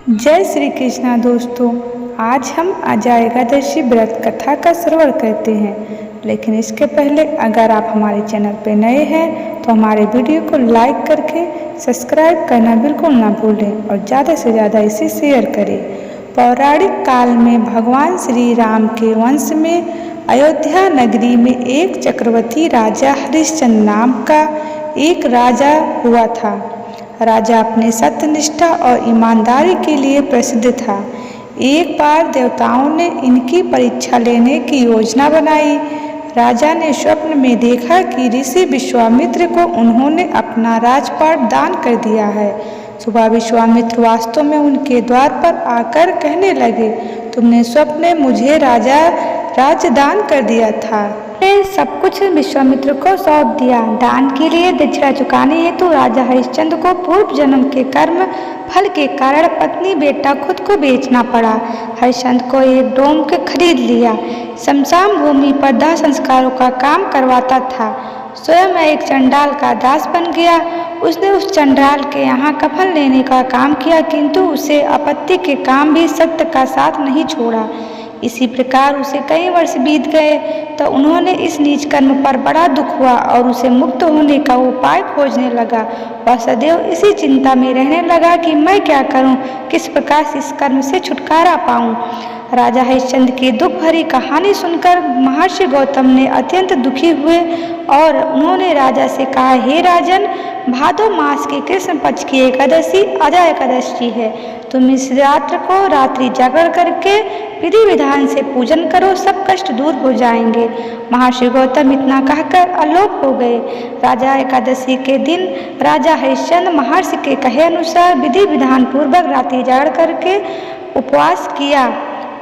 जय श्री कृष्णा दोस्तों। आज हम आजा एकादशी व्रत कथा का श्रवण करते हैं, लेकिन इसके पहले अगर आप हमारे चैनल पर नए हैं तो हमारे वीडियो को लाइक करके सब्सक्राइब करना बिल्कुल ना भूलें और ज़्यादा से ज़्यादा इसे शेयर करें। पौराणिक काल में भगवान श्री राम के वंश में अयोध्या नगरी में एक चक्रवर्ती राजा हरिश्चंद्र नाम का एक राजा हुआ था। राजा अपने सत्यनिष्ठा और ईमानदारी के लिए प्रसिद्ध था। एक बार देवताओं ने इनकी परीक्षा लेने की योजना बनाई। राजा ने स्वप्न में देखा कि ऋषि विश्वामित्र को उन्होंने अपना राजपाट दान कर दिया है। सुबह विश्वामित्र वास्तव में उनके द्वार पर आकर कहने लगे, तुमने स्वप्न में मुझे राज्य दान कर दिया था। ने सब कुछ विश्वामित्र को सौंप दिया। दान के लिए दक्षिणा चुकाने हेतु राजा हरिश्चंद्र को पूर्व जन्म के कर्म फल के कारण पत्नी बेटा खुद को बेचना पड़ा। हरिश्चंद्र को एक डोम के खरीद लिया। शमशान भूमि पर दाह संस्कारों का काम करवाता था। स्वयं एक चंडाल का दास बन गया। उसने उस चंडाल के यहाँ कफन लेने का काम किया, किंतु उसे आपत्ति के काम भी सत्य का साथ नहीं छोड़ा। इसी प्रकार उसे कई वर्ष बीत गए तो उन्होंने इस नीच कर्म पर बड़ा दुख हुआ और उसे मुक्त होने का उपाय खोजने लगा। वह सदैव इसी चिंता में रहने लगा कि मैं क्या करूं, किस प्रकार से इस कर्म से छुटकारा पाऊं। राजा हरिश्चंद्र की दुख भरी कहानी सुनकर महर्षि गौतम ने अत्यंत दुखी हुए और उन्होंने राजा से कहा, हे राजन, भादो मास के कृष्ण पक्ष की एकादशी आजा एकादशी है। तुम इस रात्र को रात्रि जागरण करके विधि विधान से पूजन करो, सब कष्ट दूर हो जाएंगे। महर्षि गौतम इतना कहकर आलोक हो गए। राजा एकादशी के दिन राजा हरिश्चंद्र महर्षि के कहे अनुसार विधि विधान पूर्वक रात्रि जागरण करके उपवास किया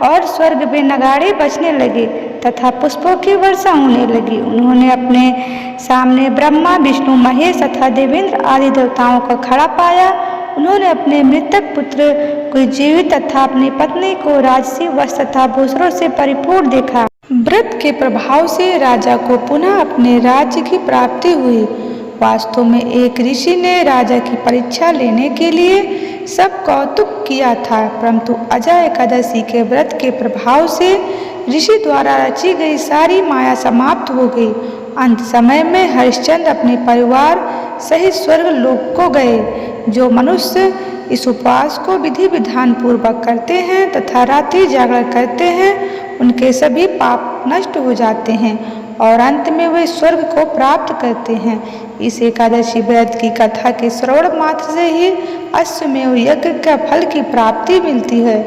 और स्वर्ग में नगाड़े बजने लगे तथा पुष्पों की वर्षा होने लगी। उन्होंने अपने सामने ब्रह्मा, विष्णु, महेश तथा देवेंद्र आदि देवताओं को खड़ा पाया। उन्होंने अपने मृतक पुत्र को जीवित तथा अपनी पत्नी को राजसी वस्त्र तथा भूषणों से परिपूर्ण देखा। व्रत के प्रभाव से राजा को पुनः अपने राज्य की प्राप्ति हुई। वास्तव में एक ऋषि ने राजा की परीक्षा लेने के लिए सब कौतुक किया था, परंतु आजा एकादशी के व्रत के प्रभाव से ऋषि द्वारा रची गई सारी माया समाप्त हो गई। अंत समय में हरिश्चंद्र अपने परिवार सहित स्वर्ग लोक को गए। जो मनुष्य इस उपवास को विधि विधान पूर्वक करते हैं तथा रात्रि जागरण करते हैं, उनके सभी पाप नष्ट हो जाते हैं और अंत में वे स्वर्ग को प्राप्त करते हैं। इस एकादशी व्रत की कथा के श्रवण मात्र से ही अश्वमेध यज्ञ का फल की प्राप्ति मिलती है।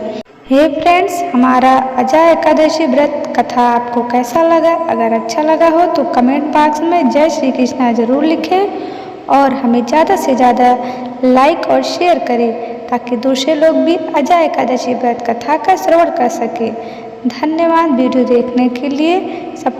हे फ्रेंड्स, हमारा आजा एकादशी व्रत कथा आपको कैसा लगा? अगर अच्छा लगा हो तो कमेंट बॉक्स में जय श्री कृष्णा जरूर लिखें और हमें ज़्यादा से ज़्यादा लाइक और शेयर करें ताकि दूसरे लोग भी आजा एकादशी व्रत कथा का श्रवण कर सके। धन्यवाद वीडियो देखने के लिए। सब